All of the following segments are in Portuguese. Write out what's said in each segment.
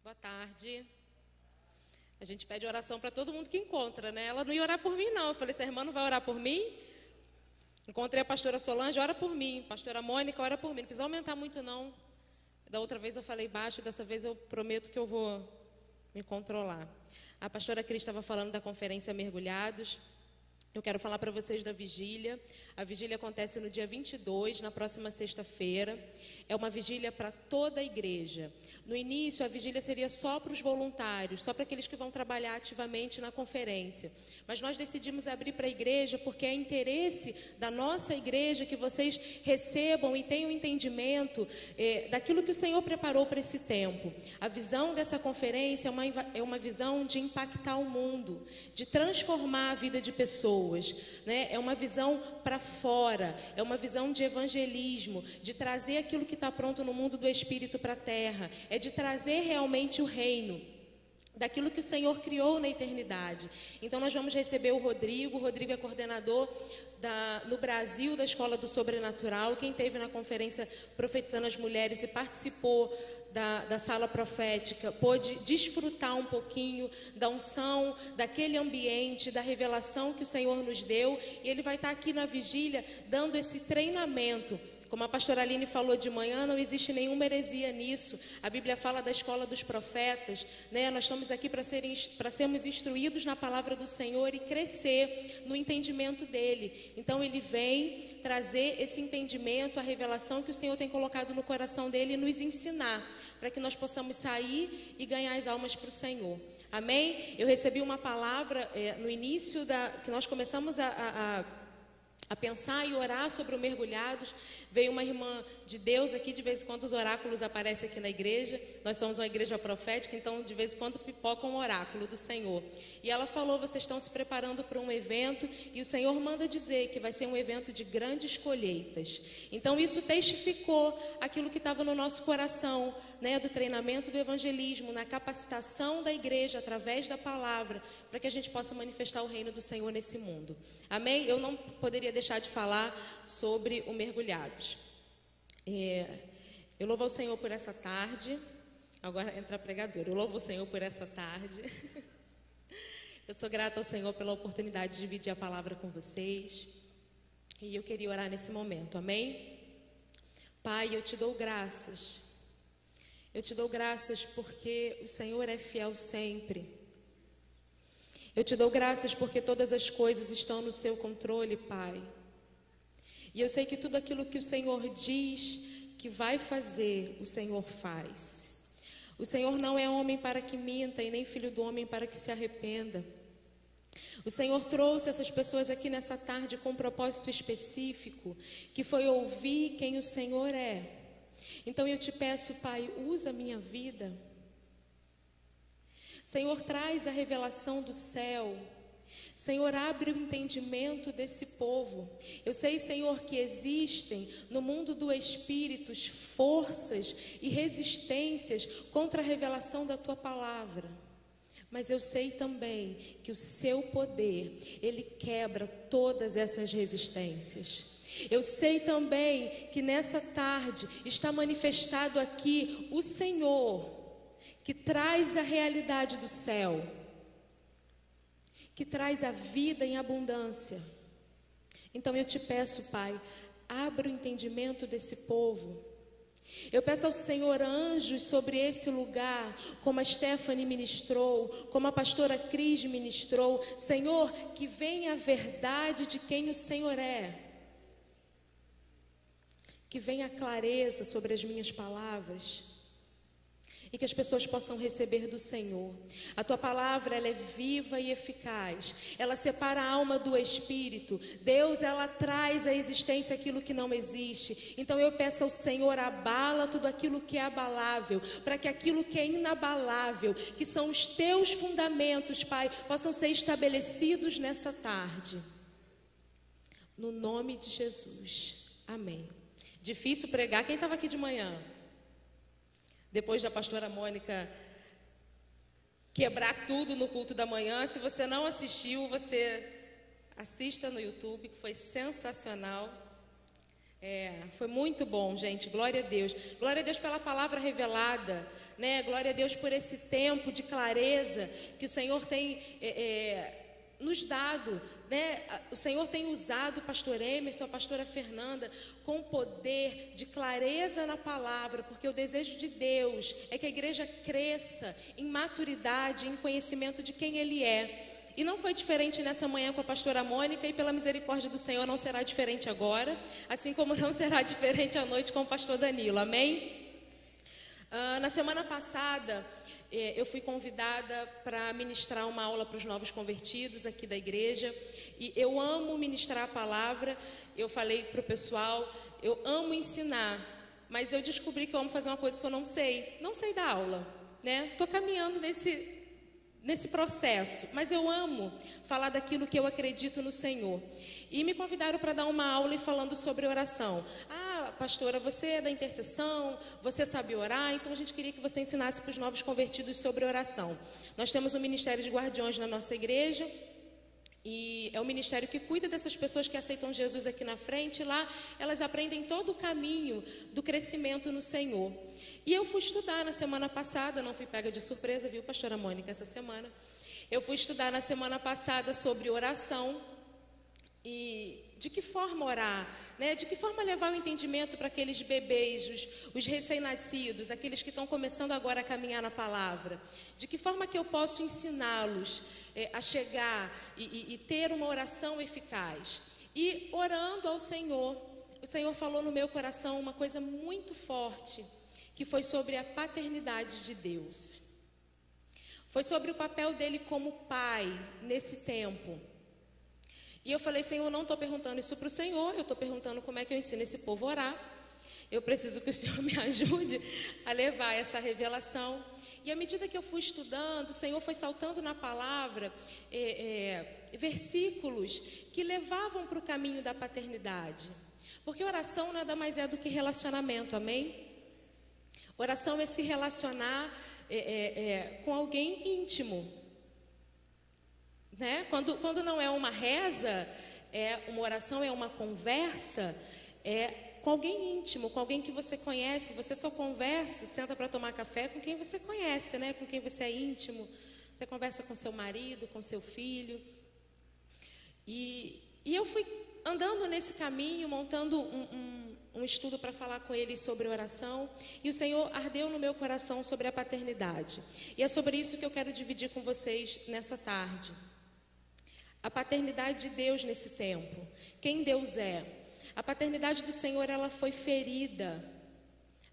Boa tarde. A gente pede oração para todo mundo que encontra, né? Ela não ia orar por mim, não. Eu falei, essa irmã não vai orar por mim? Encontrei a pastora Solange, ora por mim. Pastora Mônica, ora por mim. Não precisa aumentar muito, não. Da outra vez eu falei baixo, dessa vez eu prometo que eu vou me controlar. A pastora Cris estava falando da conferência Mergulhados. Eu quero falar para vocês da vigília. A vigília acontece no dia 22, na próxima sexta-feira. É uma vigília para toda a igreja. No início, a vigília seria só para os voluntários, só para aqueles que vão trabalhar ativamente na conferência. Mas nós decidimos abrir para a igreja porque é interesse da nossa igreja que vocês recebam e tenham entendimento daquilo que o Senhor preparou para esse tempo. A visão dessa conferência é uma visão de impactar o mundo, de transformar a vida de pessoas. Né? É uma visão para fora, é uma visão de evangelismo, de trazer aquilo que está pronto no mundo do Espírito para a terra, é de trazer realmente o reino, daquilo que o Senhor criou na eternidade. Então nós vamos receber o Rodrigo é coordenador no Brasil da Escola do Sobrenatural. Quem esteve na conferência Profetizando as Mulheres e participou da sala profética pôde desfrutar um pouquinho da unção, daquele ambiente, da revelação que o Senhor nos deu, e ele vai estar aqui na vigília dando esse treinamento. Como a pastora Aline falou de manhã, não existe nenhuma heresia nisso. A Bíblia fala da escola dos profetas, né? Nós estamos aqui para sermos instruídos na palavra do Senhor e crescer no entendimento dele. Então ele vem trazer esse entendimento, a revelação que o Senhor tem colocado no coração dele e nos ensinar, para que nós possamos sair e ganhar as almas para o Senhor. Amém? Eu recebi uma palavra no início que nós começamos a pensar e orar sobre o Mergulhados. Veio uma irmã de Deus aqui, de vez em quando os oráculos aparecem aqui na igreja. Nós somos uma igreja profética, então de vez em quando pipoca um oráculo do Senhor. E ela falou, vocês estão se preparando para um evento, e o Senhor manda dizer que vai ser um evento de grandes colheitas. Então isso testificou aquilo que estava no nosso coração, né, do treinamento do evangelismo, na capacitação da igreja através da palavra, para que a gente possa manifestar o reino do Senhor nesse mundo. Amém? Eu não poderia deixar de falar sobre o Mergulhados. Eu louvo ao Senhor por essa tarde. Agora entra a pregadora. Eu louvo ao Senhor por essa tarde. Eu sou grata ao Senhor pela oportunidade de dividir a palavra com vocês. E eu queria orar nesse momento, amém? Pai, eu te dou graças. Eu te dou graças porque o Senhor é fiel sempre. Eu te dou graças porque todas as coisas estão no seu controle, Pai. E eu sei que tudo aquilo que o Senhor diz que vai fazer, o Senhor faz. O Senhor não é homem para que minta e nem filho do homem para que se arrependa. O Senhor trouxe essas pessoas aqui nessa tarde com um propósito específico, que foi ouvir quem o Senhor é. Então eu te peço, Pai, usa a minha vida. Senhor, traz a revelação do céu. Senhor, abre o entendimento desse povo. Eu sei, Senhor, que existem no mundo do Espírito forças e resistências contra a revelação da Tua palavra. Mas eu sei também que o Seu poder, Ele quebra todas essas resistências. Eu sei também que nessa tarde está manifestado aqui o Senhor, que traz a realidade do céu, que traz a vida em abundância. Então eu te peço, Pai, abra o entendimento desse povo. Eu peço ao Senhor anjos sobre esse lugar, como a Stephanie ministrou, como a pastora Cris ministrou. Senhor, que venha a verdade de quem o Senhor é. Que venha a clareza sobre as minhas palavras. E que as pessoas possam receber do Senhor. A Tua palavra, ela é viva e eficaz. Ela separa a alma do espírito. Deus, ela traz à existência aquilo que não existe. Então eu peço ao Senhor, abala tudo aquilo que é abalável, para que aquilo que é inabalável, que são os Teus fundamentos, Pai, possam ser estabelecidos nessa tarde. No nome de Jesus. Amém. Difícil pregar. Quem estava aqui de manhã? Depois da pastora Mônica quebrar tudo no culto da manhã. Se você não assistiu, você assista no YouTube, que foi sensacional. Foi muito bom, gente. Glória a Deus. Glória a Deus pela palavra revelada, né? Glória a Deus por esse tempo de clareza que o Senhor tem nos dado, né? O Senhor tem usado o pastor Emerson, a pastora Fernanda, com poder de clareza na palavra, porque o desejo de Deus é que a igreja cresça em maturidade, em conhecimento de quem Ele é. E não foi diferente nessa manhã com a pastora Mônica, e pela misericórdia do Senhor não será diferente agora, assim como não será diferente à noite com o pastor Danilo, amém? Na semana passada, eu fui convidada para ministrar uma aula para os novos convertidos aqui da igreja, e eu amo ministrar a palavra. Eu falei para o pessoal, eu amo ensinar, mas eu descobri que eu amo fazer uma coisa que eu não sei dar aula, né? Estou caminhando nesse processo, mas eu amo falar daquilo que eu acredito no Senhor. E me convidaram para dar uma aula e falando sobre oração. Pastora, você é da intercessão, você sabe orar, então a gente queria que você ensinasse para os novos convertidos sobre oração. Nós temos um ministério de guardiões na nossa igreja, e é um ministério que cuida dessas pessoas que aceitam Jesus aqui na frente, e lá elas aprendem todo o caminho do crescimento no Senhor. E eu fui estudar na semana passada, não fui pega de surpresa, viu, pastora Mônica, essa semana. Eu fui estudar na semana passada sobre oração e de que forma orar, né? De que forma levar o entendimento para aqueles bebês, os recém-nascidos, aqueles que estão começando agora a caminhar na palavra. De que forma que eu posso ensiná-los a chegar e ter uma oração eficaz. E orando ao Senhor, o Senhor falou no meu coração uma coisa muito forte, que foi sobre a paternidade de Deus. Foi sobre o papel dele como pai nesse tempo. E eu falei, Senhor, eu não estou perguntando isso para o Senhor, eu estou perguntando como é que eu ensino esse povo a orar. Eu preciso que o Senhor me ajude a levar essa revelação. E à medida que eu fui estudando, o Senhor foi saltando na palavra versículos que levavam para o caminho da paternidade. Porque oração nada mais é do que relacionamento, amém? Oração é se relacionar com alguém íntimo. Né? Quando não é uma reza, uma oração, é uma conversa, com alguém íntimo, com alguém que você conhece. Você só conversa, senta para tomar café com quem você conhece, né? Com quem você é íntimo. Você conversa com seu marido, com seu filho. E eu fui andando nesse caminho, montando um estudo para falar com ele sobre oração, e o Senhor ardeu no meu coração sobre a paternidade. E é sobre isso que eu quero dividir com vocês nessa tarde. A paternidade de Deus nesse tempo. Quem Deus é? A paternidade do Senhor, ela foi ferida.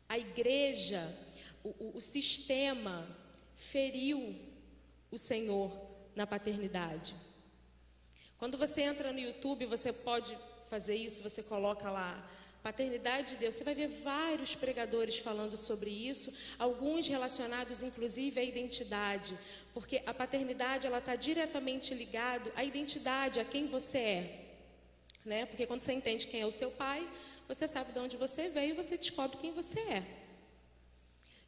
A igreja, o sistema feriu o Senhor na paternidade. Quando você entra no YouTube, você pode fazer isso, você coloca lá paternidade de Deus, você vai ver vários pregadores falando sobre isso, alguns relacionados inclusive à identidade, porque a paternidade, ela está diretamente ligada à identidade, a quem você é, né? Porque quando você entende quem é o seu pai, você sabe de onde você veio e você descobre quem você é.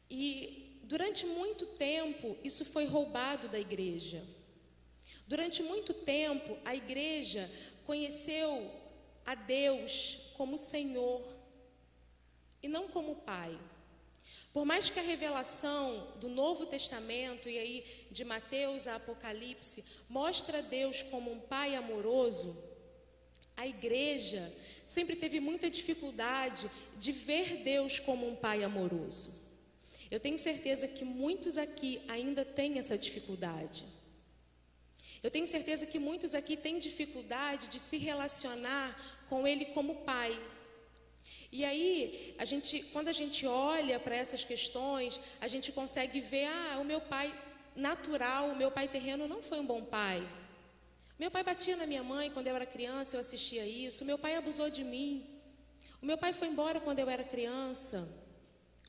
E durante muito tempo isso foi roubado da igreja. Durante muito tempo a igreja conheceu a Deus como Senhor e não como Pai. Por mais que a revelação do Novo Testamento, e aí de Mateus a Apocalipse, mostra Deus como um Pai amoroso, a igreja sempre teve muita dificuldade de ver Deus como um Pai amoroso. Eu tenho certeza que muitos aqui ainda têm essa dificuldade. Eu tenho certeza que muitos aqui têm dificuldade de se relacionar com Ele como Pai. E aí, quando a gente olha para essas questões, a gente consegue ver, o meu pai natural, o meu pai terreno não foi um bom pai. Meu pai batia na minha mãe quando eu era criança, eu assistia isso. O meu pai abusou de mim. O meu pai foi embora quando eu era criança.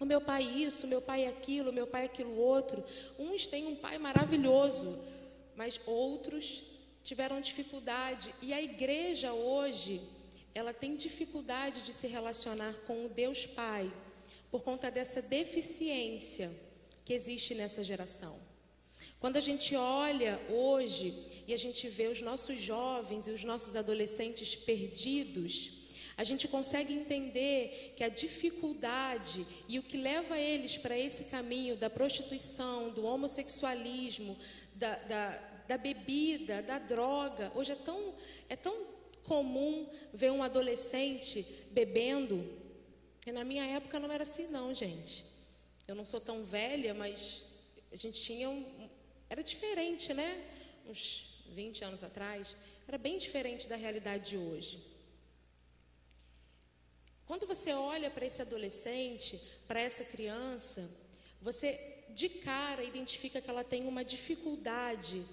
O meu pai isso, o meu pai aquilo, o meu pai aquilo outro. Uns têm um pai maravilhoso, mas outros tiveram dificuldade. E a igreja hoje, ela tem dificuldade de se relacionar com o Deus Pai, por conta dessa deficiência que existe nessa geração. Quando a gente olha hoje e a gente vê os nossos jovens e os nossos adolescentes perdidos, A gente consegue entender que a dificuldade e o que leva eles para esse caminho da prostituição, do homossexualismo, da bebida, da droga. Hoje é tão comum ver um adolescente bebendo. E na minha época não era assim não, gente. Eu não sou tão velha, mas a gente tinha era diferente, né? Uns 20 anos atrás, era bem diferente da realidade de hoje. Quando você olha para esse adolescente, para essa criança, você de cara identifica que ela tem uma dificuldade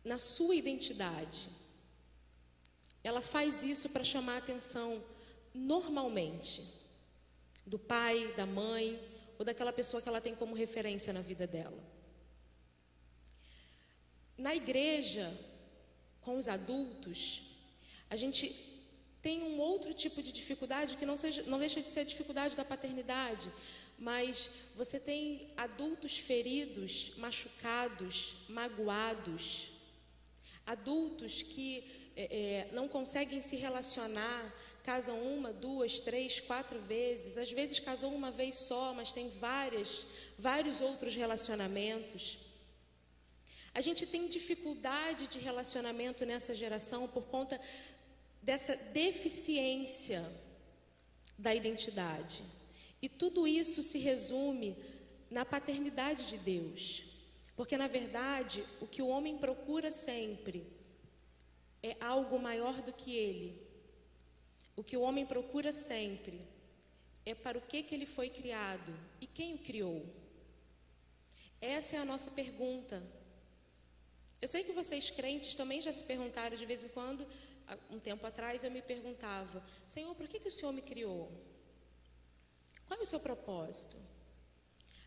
na sua identidade. Ela faz isso para chamar a atenção normalmente do pai, da mãe ou daquela pessoa que ela tem como referência na vida dela. Na igreja, com os adultos, a gente tem um outro tipo de dificuldade que não deixa de ser a dificuldade da paternidade, mas você tem adultos feridos, machucados, magoados, adultos que não conseguem se relacionar, casam 1, 2, 3, 4 vezes, às vezes casou uma vez só, mas tem vários outros relacionamentos. A gente tem dificuldade de relacionamento nessa geração por conta dessa deficiência da identidade. E tudo isso se resume na paternidade de Deus. Porque, na verdade, o que o homem procura sempre é algo maior do que ele. O que o homem procura sempre é para o que ele foi criado e quem o criou. Essa é a nossa pergunta. Eu sei que vocês crentes também já se perguntaram de vez em quando. Um tempo atrás eu me perguntava: Senhor, por que o Senhor me criou? Qual é o seu propósito?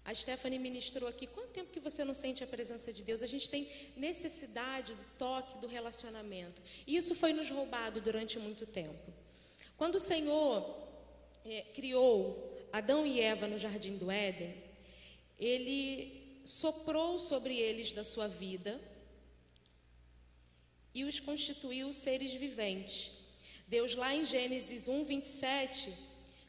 A Stephanie ministrou aqui: quanto tempo que você não sente a presença de Deus? A gente tem necessidade do toque, do relacionamento. E isso foi nos roubado durante muito tempo. Quando o Senhor criou Adão e Eva no Jardim do Éden, Ele soprou sobre eles da sua vida e os constituiu seres viventes. Deus, lá em Gênesis 1, 27,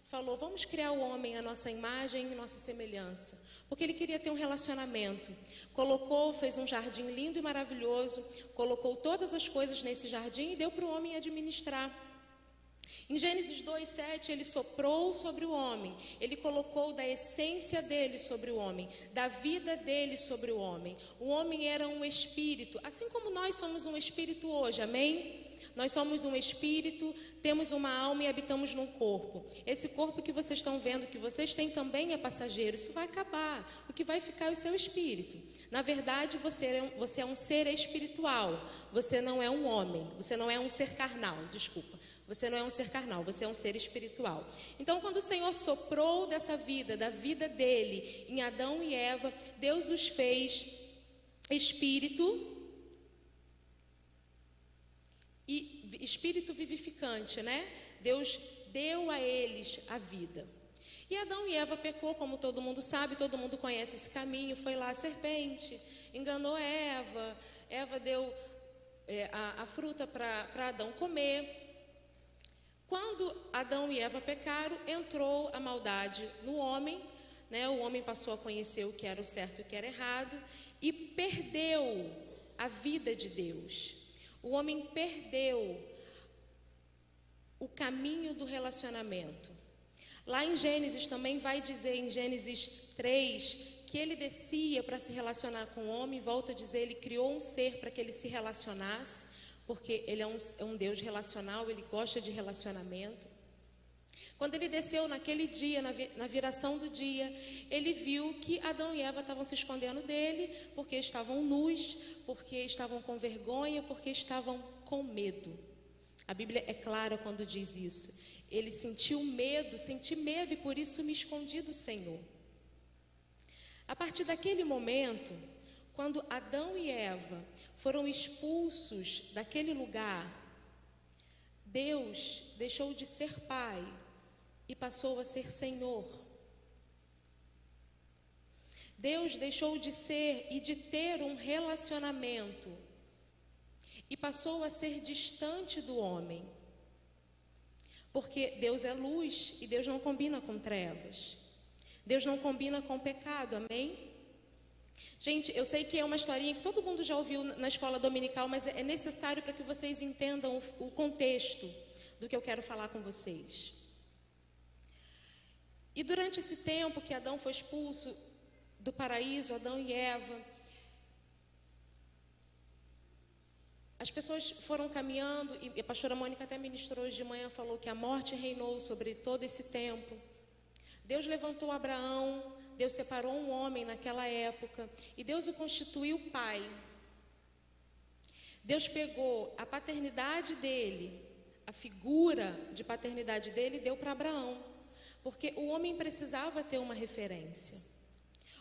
falou: vamos criar o homem à nossa imagem e nossa semelhança. Porque ele queria ter um relacionamento. Fez um jardim lindo e maravilhoso, colocou todas as coisas nesse jardim e deu para o homem administrar. Em Gênesis 2, 7, ele soprou sobre o homem, ele colocou da essência dele sobre o homem, da vida dele sobre o homem. O homem era um espírito, assim como nós somos um espírito hoje, amém? Nós somos um espírito, temos uma alma e habitamos num corpo. Esse corpo que vocês estão vendo, que vocês têm também é passageiro, isso vai acabar. O que vai ficar é o seu espírito. Na verdade, você é um ser espiritual, você não é um homem, você não é um ser carnal, desculpa. Você não é um ser carnal, você é um ser espiritual. Então, quando o Senhor soprou dessa vida, da vida dele, em Adão e Eva, Deus os fez espírito e espírito vivificante, né? Deus deu a eles a vida. E Adão e Eva pecou, como todo mundo sabe, todo mundo conhece esse caminho. Foi lá a serpente, enganou Eva. Eva deu a fruta para Adão comer. Quando Adão e Eva pecaram, entrou a maldade no homem, né? O homem passou a conhecer o que era o certo e o que era errado e perdeu a vida de Deus. O homem perdeu o caminho do relacionamento. Lá em Gênesis também vai dizer, em Gênesis 3, que ele descia para se relacionar com o homem, volta a dizer, ele criou um ser para que ele se relacionasse, porque ele é um Deus relacional, ele gosta de relacionamento. Quando ele desceu naquele dia, na viração do dia, ele viu que Adão e Eva estavam se escondendo dele, porque estavam nus, porque estavam com vergonha, porque estavam com medo. A Bíblia é clara quando diz isso. Ele senti medo e por isso me escondi do Senhor. A partir daquele momento, quando Adão e Eva foram expulsos daquele lugar, Deus deixou de ser pai e passou a ser Senhor. Deus deixou de ser e de ter um relacionamento e passou a ser distante do homem. Porque Deus é luz e Deus não combina com trevas. Deus não combina com pecado, amém? Gente, eu sei que é uma historinha que todo mundo já ouviu na escola dominical, mas é necessário para que vocês entendam o contexto do que eu quero falar com vocês. E durante esse tempo que Adão foi expulso do paraíso, Adão e Eva, as pessoas foram caminhando, e a pastora Mônica até ministrou hoje de manhã, falou que a morte reinou sobre todo esse tempo. Deus levantou Abraão, Deus separou um homem naquela época, e Deus o constituiu pai. Deus pegou a paternidade dele, a figura de paternidade dele, e deu para Abraão, porque o homem precisava ter uma referência.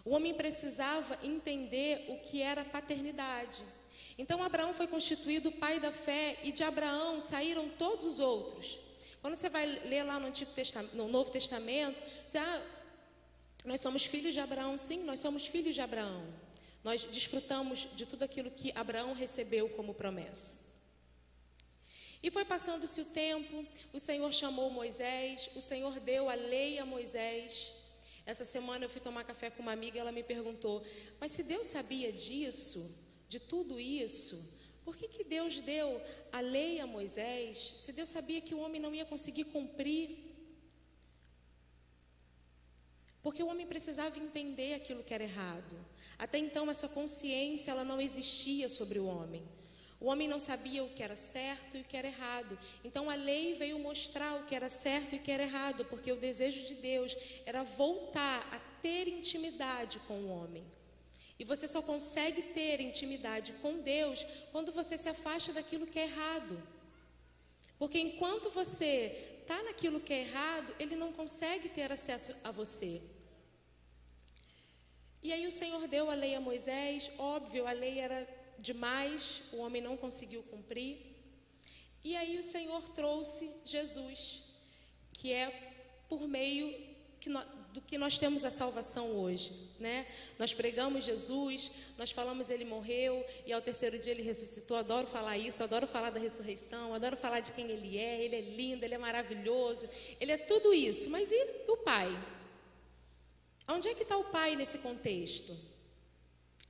O homem precisava entender o que era paternidade. Então Abraão foi constituído pai da fé, e de Abraão saíram todos os outros. Quando você vai ler lá no Novo Testamento, você, nós somos filhos de Abraão. Sim, nós somos filhos de Abraão. Nós desfrutamos de tudo aquilo que Abraão recebeu como promessa. E foi passando-se o tempo, o Senhor chamou Moisés, o Senhor deu a lei a Moisés. Essa semana eu fui tomar café com uma amiga e ela me perguntou, mas se Deus sabia disso, de tudo isso, por que Deus deu a lei a Moisés, se Deus sabia que o homem não ia conseguir cumprir? Porque o homem precisava entender aquilo que era errado. Até então, essa consciência ela não existia sobre o homem. O homem não sabia o que era certo e o que era errado. Então, a lei veio mostrar o que era certo e o que era errado, porque o desejo de Deus era voltar a ter intimidade com o homem. E você só consegue ter intimidade com Deus quando você se afasta daquilo que é errado. Porque enquanto você está naquilo que é errado, Ele não consegue ter acesso a você. E aí o Senhor deu a lei a Moisés, óbvio, a lei era demais, o homem não conseguiu cumprir. E aí o Senhor trouxe Jesus, que é por meio do que nós temos a salvação hoje, né? Nós pregamos Jesus, nós falamos Ele morreu e ao terceiro dia Ele ressuscitou. Adoro falar isso, adoro falar da ressurreição, adoro falar de quem Ele é lindo, Ele é maravilhoso, Ele é tudo isso. Mas e o Pai? Onde é que está o Pai nesse contexto?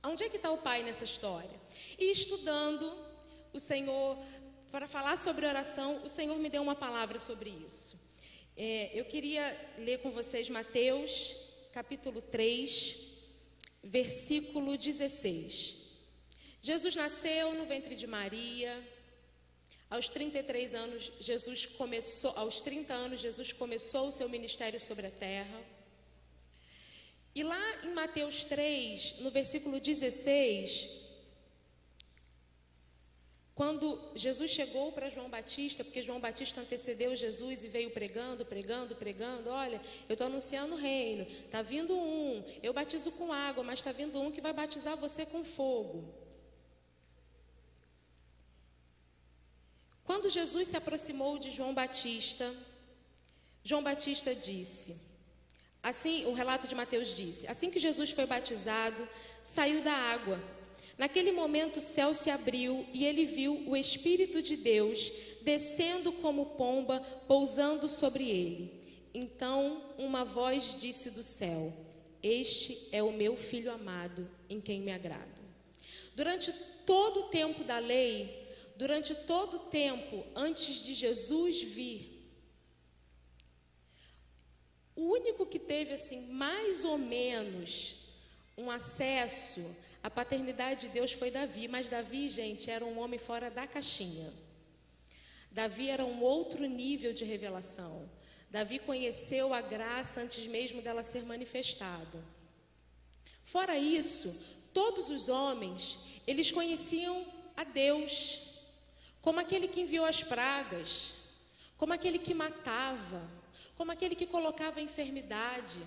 Onde é que está o Pai nessa história? E estudando o Senhor, para falar sobre oração, o Senhor me deu uma palavra sobre isso. Eu queria ler com vocês Mateus, capítulo 3, versículo 16. Jesus nasceu no ventre de Maria. Aos 33 anos, aos 30 anos, Jesus começou o seu ministério sobre a terra. E lá em Mateus 3, no versículo 16, quando Jesus chegou para João Batista, porque João Batista antecedeu Jesus e veio pregando, olha, eu estou anunciando o reino, está vindo um, eu batizo com água, mas está vindo um que vai batizar você com fogo. Quando Jesus se aproximou de João Batista disse, assim, o relato de Mateus disse, assim que Jesus foi batizado, saiu da água. Naquele momento o céu se abriu e ele viu o Espírito de Deus descendo como pomba, pousando sobre ele. Então uma voz disse do céu, este é o meu Filho amado, em quem me agrado. Durante todo o tempo da lei, durante todo o tempo antes de Jesus vir, o único que teve assim mais ou menos um acesso à paternidade de Deus foi Davi, mas Davi, gente, era um homem fora da caixinha. Davi era um outro nível de revelação. Davi conheceu a graça antes mesmo dela ser manifestada. Fora isso, todos os homens, eles conheciam a Deus como aquele que enviou as pragas, como aquele que matava, como aquele que colocava a enfermidade.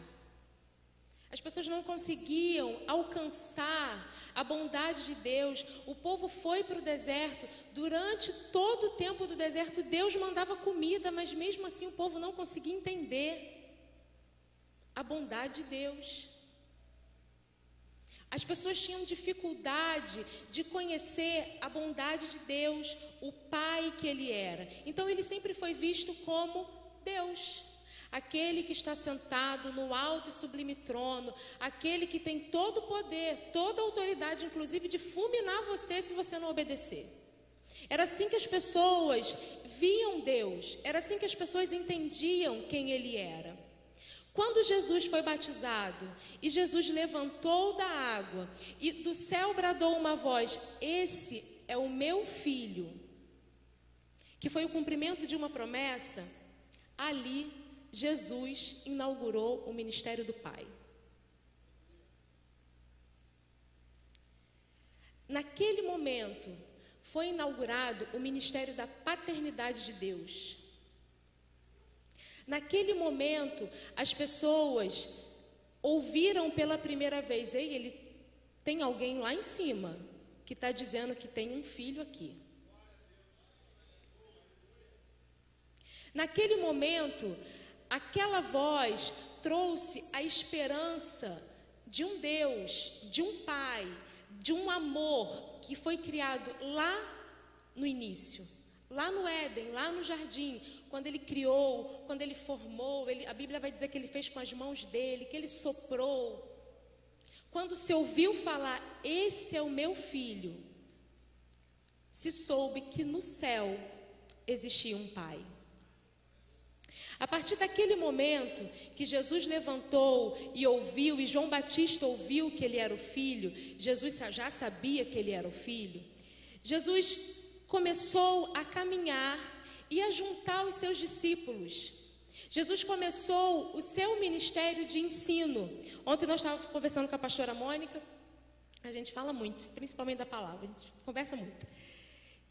As pessoas não conseguiam alcançar a bondade de Deus. O povo foi para o deserto. Durante todo o tempo do deserto, Deus mandava comida, mas mesmo assim o povo não conseguia entender a bondade de Deus. As pessoas tinham dificuldade de conhecer a bondade de Deus, o Pai que Ele era. Então Ele sempre foi visto como Deus, aquele que está sentado no alto e sublime trono, aquele que tem todo o poder, toda a autoridade, inclusive de fulminar você se você não obedecer. Era assim que as pessoas viam Deus, era assim que as pessoas entendiam quem Ele era. Quando Jesus foi batizado e Jesus levantou da água e do céu bradou uma voz: esse é o meu filho, que foi o cumprimento de uma promessa, ali Jesus inaugurou o ministério do Pai. Naquele momento foi inaugurado o ministério da paternidade de Deus. Naquele momento, as pessoas ouviram pela primeira vez: ei, ele tem alguém lá em cima que está dizendo que tem um filho aqui. Naquele momento, aquela voz trouxe a esperança de um Deus, de um Pai, de um amor que foi criado lá no início, lá no Éden, lá no jardim, quando Ele criou, quando Ele formou, a Bíblia vai dizer que Ele fez com as mãos dEle, que Ele soprou. Quando se ouviu falar: esse é o meu filho, se soube que no céu existia um Pai. A partir daquele momento que Jesus levantou e ouviu, e João Batista ouviu que ele era o filho, Jesus já sabia que ele era o filho, Jesus começou a caminhar e a juntar os seus discípulos. Jesus começou o seu ministério de ensino. Ontem nós estávamos conversando com a pastora Mônica, a gente fala muito, principalmente da palavra, a gente conversa muito.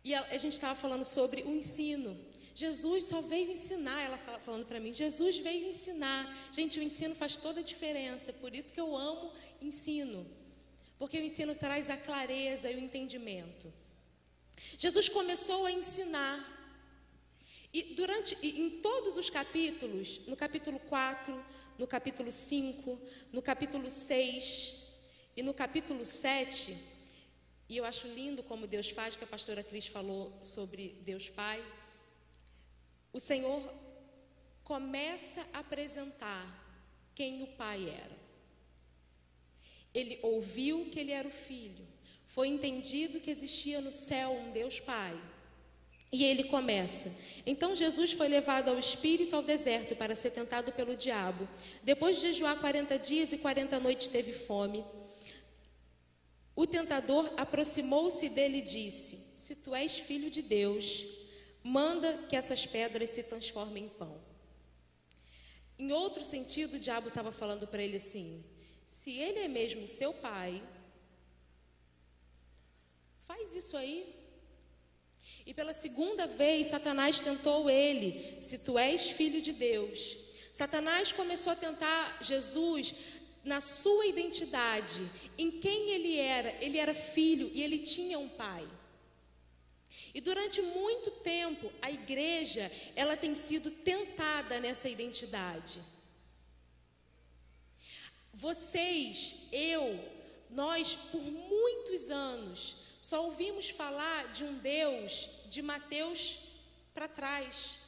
E a gente estava falando sobre o ensino. Jesus só veio ensinar, ela falando para mim, Jesus veio ensinar. Gente, o ensino faz toda a diferença, por isso que eu amo ensino. Porque o ensino traz a clareza e o entendimento. Jesus começou a ensinar. E em todos os capítulos, no capítulo 4, no capítulo 5, no capítulo 6 e no capítulo 7, e eu acho lindo como Deus faz, que a pastora Cris falou sobre Deus Pai, o Senhor começa a apresentar quem o Pai era. Ele ouviu que Ele era o Filho, foi entendido que existia no céu um Deus Pai. E Ele começa: então Jesus foi levado ao Espírito ao deserto para ser tentado pelo diabo. Depois de jejuar 40 dias e 40 noites teve fome. O tentador aproximou-se dele e disse: se tu és filho de Deus, manda que essas pedras se transformem em pão. Em outro sentido, o diabo estava falando para ele assim: se ele é mesmo seu pai, faz isso aí. E pela segunda vez, Satanás tentou ele: se tu és filho de Deus. Satanás começou a tentar Jesus na sua identidade, em quem ele era filho e ele tinha um pai. E durante muito tempo, a igreja, ela tem sido tentada nessa identidade. Vocês, nós, por muitos anos, só ouvimos falar de um Deus de Mateus para trás.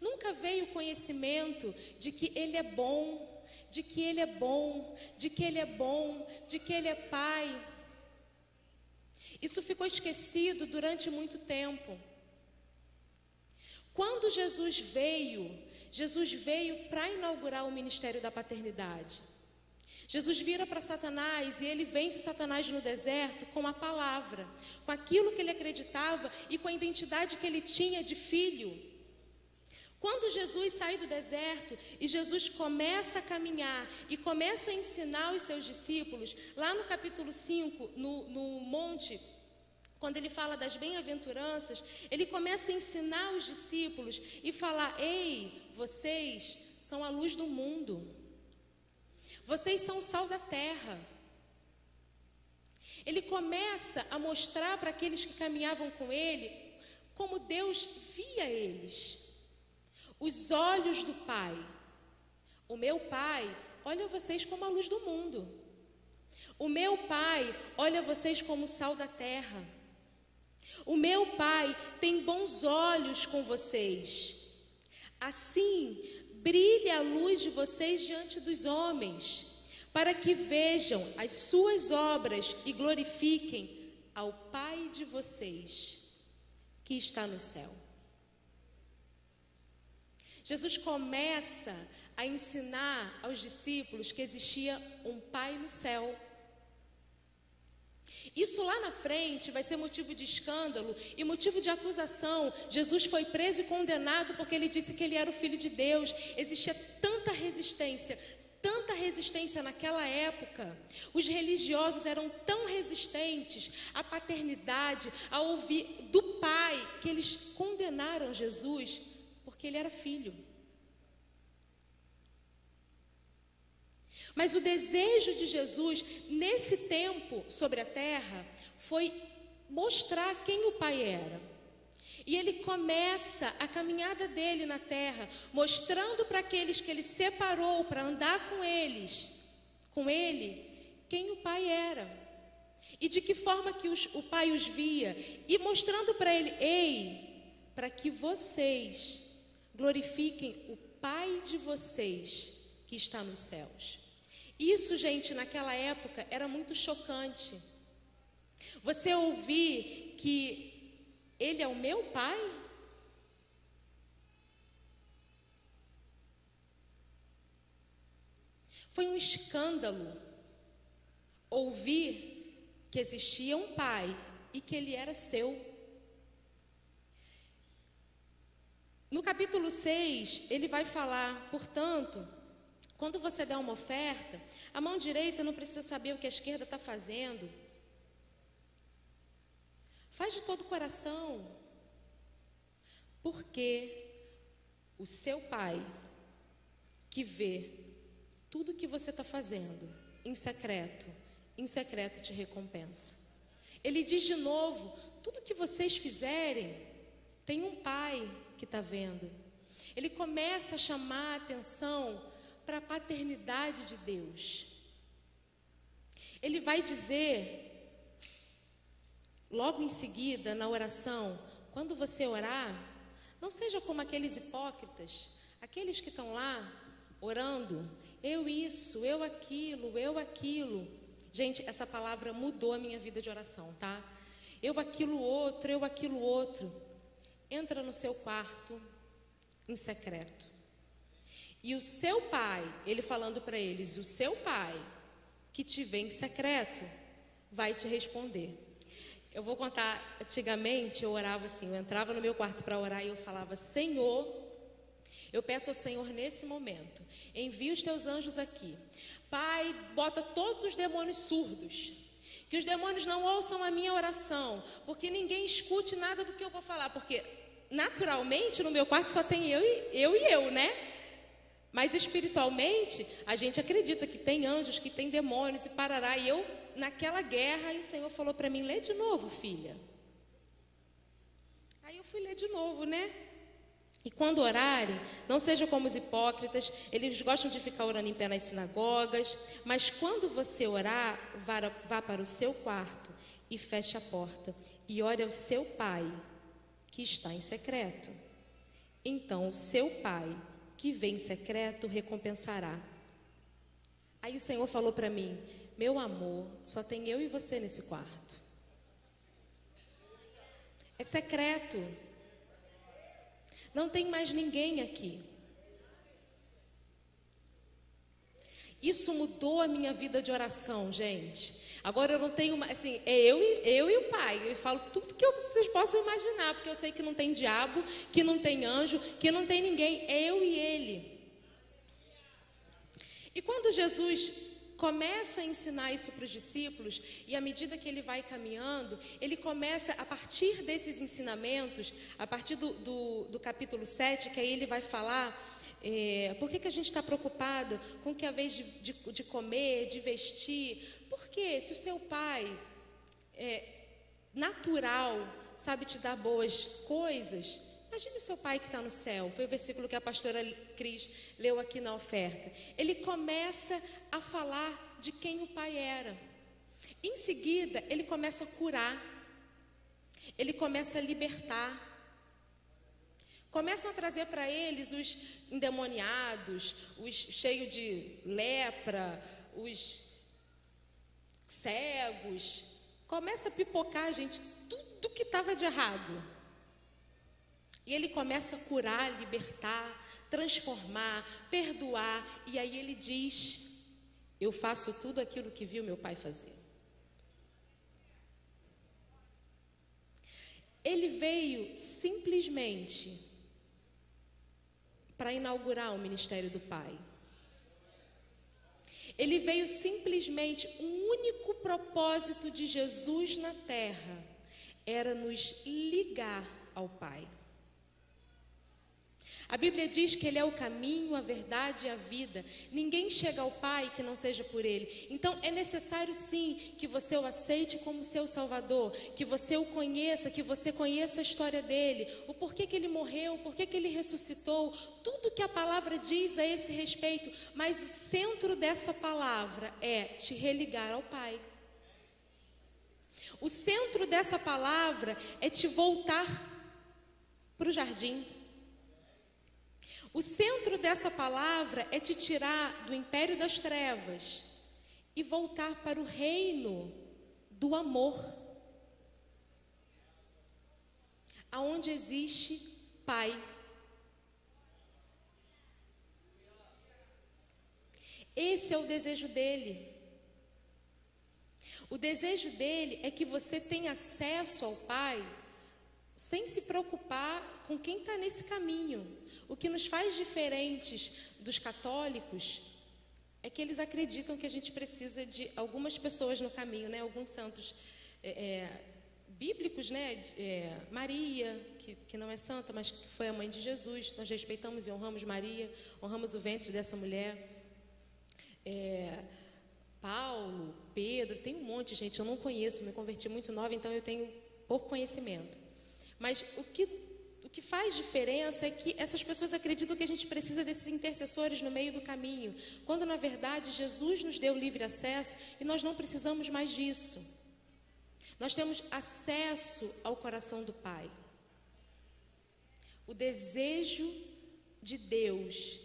Nunca veio o conhecimento de que Ele é bom, de que Ele é bom, de que Ele é bom, de que Ele é Pai. Isso ficou esquecido durante muito tempo. Quando Jesus veio para inaugurar o ministério da paternidade. Jesus vira para Satanás e ele vence Satanás no deserto com a palavra, com aquilo que ele acreditava e com a identidade que ele tinha de filho. Quando Jesus sai do deserto e Jesus começa a caminhar e começa a ensinar os seus discípulos, lá no capítulo 5, no monte, quando ele fala das bem-aventuranças, ele começa a ensinar os discípulos e falar: ei, vocês são a luz do mundo. Vocês são o sal da terra. Ele começa a mostrar para aqueles que caminhavam com ele como Deus via eles. Os olhos do Pai. O meu Pai olha vocês como a luz do mundo. O meu Pai olha vocês como o sal da terra. O meu Pai tem bons olhos com vocês. Assim, brilhe a luz de vocês diante dos homens, para que vejam as suas obras e glorifiquem ao Pai de vocês, que está no céu. Jesus começa a ensinar aos discípulos que existia um Pai no céu. Isso lá na frente vai ser motivo de escândalo e motivo de acusação. Jesus foi preso e condenado porque ele disse que ele era o Filho de Deus. Existia tanta resistência naquela época. Os religiosos eram tão resistentes à paternidade, a ouvir do Pai, que eles condenaram Jesus porque ele era filho. Mas o desejo de Jesus, nesse tempo sobre a terra, foi mostrar quem o Pai era. E ele começa a caminhada dele na terra, mostrando para aqueles que ele separou para andar com ele, quem o Pai era. E de que forma que o Pai os via. E mostrando para ele, para que vocês glorifiquem o Pai de vocês que está nos céus. Isso, gente, naquela época era muito chocante. Você ouvir que ele é o meu Pai? Foi um escândalo ouvir que existia um Pai e que ele era seu. No capítulo 6, ele vai falar, portanto, quando você der uma oferta, a mão direita não precisa saber o que a esquerda está fazendo. Faz de todo o coração. Porque o seu Pai, que vê tudo que você está fazendo em secreto te recompensa. Ele diz de novo, tudo que vocês fizerem, tem um Pai que está vendo. Ele começa a chamar a atenção para a paternidade de Deus. Ele vai dizer, logo em seguida, na oração, quando você orar, não seja como aqueles hipócritas, aqueles que estão lá orando, eu isso, eu aquilo. Gente, essa palavra mudou a minha vida de oração, tá? Eu aquilo outro. Entra no seu quarto, em secreto. E o seu Pai, ele falando para eles, o seu Pai, que te vê em secreto, vai te responder. Eu vou contar, antigamente eu orava assim, eu entrava no meu quarto para orar e eu falava, Senhor, eu peço ao Senhor nesse momento, envia os teus anjos aqui. Pai, bota todos os demônios surdos, que os demônios não ouçam a minha oração, porque ninguém escute nada do que eu vou falar, porque naturalmente no meu quarto só tem eu, né? Mas espiritualmente, a gente acredita que tem anjos, que tem demônios e parará. E eu, naquela guerra, e o Senhor falou para mim, lê de novo, filha. Aí eu fui ler de novo, né? E quando orarem, não sejam como os hipócritas, eles gostam de ficar orando em pé nas sinagogas, mas quando você orar, vá para o seu quarto e feche a porta e ore ao seu Pai, que está em secreto. Então o seu Pai, que vem em secreto, recompensará. Aí o Senhor falou para mim, meu amor, só tem eu e você nesse quarto. É secreto. Não tem mais ninguém aqui. Isso mudou a minha vida de oração, gente. Agora eu não tenho, assim, é eu e o Pai. Eu falo tudo que vocês possam imaginar, porque eu sei que não tem diabo, que não tem anjo, que não tem ninguém. É eu e Ele. E quando Jesus começa a ensinar isso para os discípulos, e à medida que ele vai caminhando, ele começa, a partir desses ensinamentos, a partir do capítulo 7, que aí ele vai falar, por que a gente está preocupado com que a vez de comer, de vestir, porque se o seu pai natural sabe te dar boas coisas, imagine o seu pai que está no céu. Foi o versículo que a pastora Cris leu aqui na oferta. Ele começa a falar de quem o pai era. Em seguida, ele começa a curar. Ele começa a libertar. Começam a trazer para eles os endemoniados, os cheios de lepra, os cegos. Começa a pipocar, gente, tudo que estava de errado. E ele começa a curar, libertar, transformar, perdoar. E aí ele diz: eu faço tudo aquilo que viu meu pai fazer. Ele veio simplesmente para inaugurar o ministério do Pai. Ele veio simplesmente, o único propósito de Jesus na terra era nos ligar ao Pai. A Bíblia diz que Ele é o caminho, a verdade e a vida. Ninguém chega ao Pai que não seja por Ele. Então é necessário sim que você o aceite como seu Salvador, que você o conheça, que você conheça a história dele, o porquê que Ele morreu, o porquê que Ele ressuscitou, tudo que a palavra diz a esse respeito. Mas o centro dessa palavra é te religar ao Pai. O centro dessa palavra é te voltar para o jardim. O centro dessa palavra é te tirar do império das trevas e voltar para o reino do amor, aonde existe Pai. Esse é o desejo dele. O desejo dele é que você tenha acesso ao Pai sem se preocupar com quem está nesse caminho. O que nos faz diferentes dos católicos é que eles acreditam que a gente precisa de algumas pessoas no caminho, né? Alguns santos bíblicos, né? Maria, que não é santa, mas que foi a mãe de Jesus. Nós respeitamos e honramos Maria, honramos o ventre dessa mulher. Paulo, Pedro, tem um monte, gente, eu não conheço, me converti muito nova, então eu tenho pouco conhecimento. Mas o que faz diferença é que essas pessoas acreditam que a gente precisa desses intercessores no meio do caminho, quando na verdade Jesus nos deu livre acesso e nós não precisamos mais disso. Nós temos acesso ao coração do Pai. O desejo de Deus,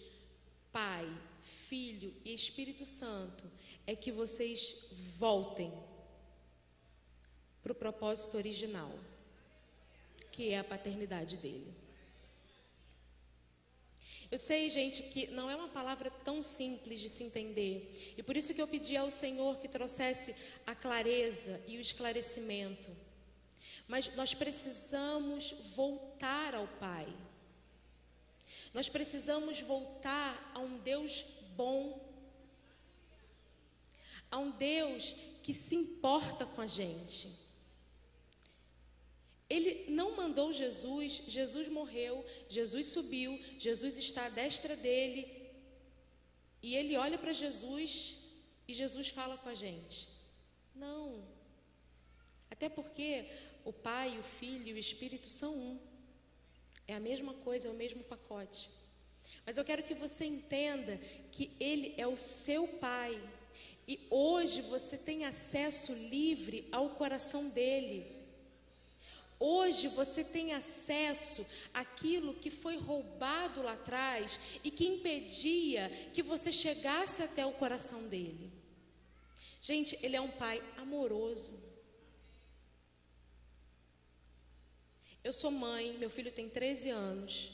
Pai, Filho e Espírito Santo, é que vocês voltem para o propósito original, que é a paternidade dele. Eu sei, gente, que não é uma palavra tão simples de se entender, e por isso que eu pedi ao Senhor que trouxesse a clareza e o esclarecimento. Mas nós precisamos voltar ao Pai. Nós precisamos voltar a um Deus bom, a um Deus que se importa com a gente. Ele não mandou Jesus, Jesus morreu, Jesus subiu, Jesus está à destra dele, e ele olha para Jesus e Jesus fala com a gente. Não. Até porque o Pai, o Filho e o Espírito são um. É a mesma coisa, é o mesmo pacote. Mas eu quero que você entenda que Ele é o seu Pai. E hoje você tem acesso livre ao coração dEle. Hoje você tem acesso àquilo que foi roubado lá atrás e que impedia que você chegasse até o coração dEle. Gente, Ele é um Pai amoroso. Eu sou mãe, meu filho tem 13 anos.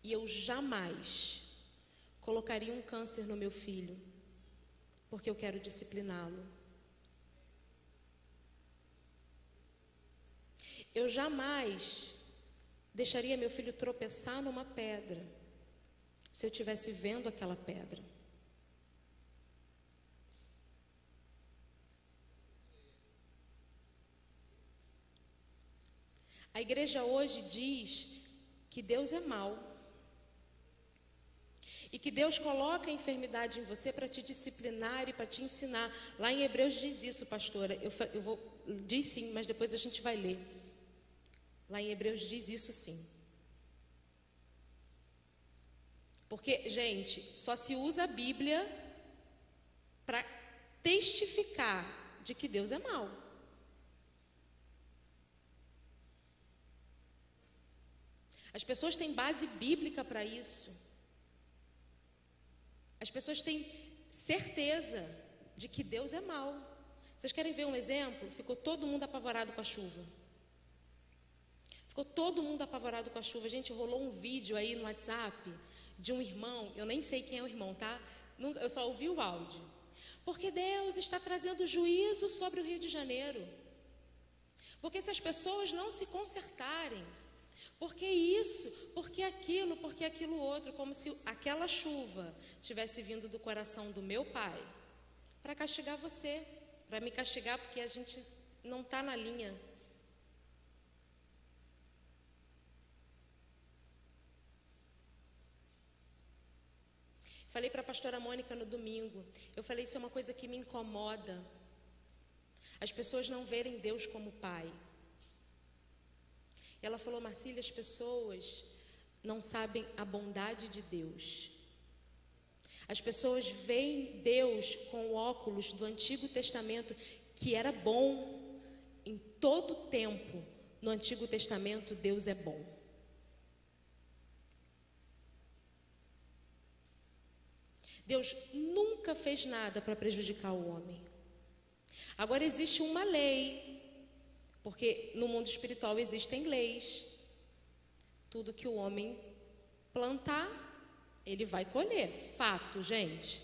E eu jamais colocaria um câncer no meu filho, porque eu quero discipliná-lo. Eu jamais deixaria meu filho tropeçar numa pedra, se eu estivesse vendo aquela pedra. A igreja hoje diz que Deus é mau. E que Deus coloca a enfermidade em você para te disciplinar e para te ensinar. Lá em Hebreus diz isso, pastora. Diz sim, mas depois a gente vai ler. Lá em Hebreus diz isso sim. Porque, gente, só se usa a Bíblia para testificar de que Deus é mau. As pessoas têm base bíblica para isso. As pessoas têm certeza de que Deus é mau. Vocês querem ver um exemplo? Ficou todo mundo apavorado com a chuva. Ficou todo mundo apavorado com a chuva. Gente, rolou um vídeo aí no WhatsApp de um irmão, eu nem sei quem é o irmão, tá? Eu só ouvi o áudio. Porque Deus está trazendo juízo sobre o Rio de Janeiro. Porque se as pessoas não se consertarem, porque isso, porque aquilo outro, como se aquela chuva tivesse vindo do coração do meu pai para castigar você, para me castigar porque a gente não está na linha. Falei para a pastora Mônica no domingo, eu falei, isso é uma coisa que me incomoda. As pessoas não verem Deus como Pai. Ela falou, Marcília, as pessoas não sabem a bondade de Deus. As pessoas veem Deus com o óculos do Antigo Testamento, que era bom. Em todo tempo, no Antigo Testamento, Deus é bom. Deus nunca fez nada para prejudicar o homem. Agora existe uma lei, porque no mundo espiritual existem leis. Tudo que o homem plantar, ele vai colher. Fato, gente.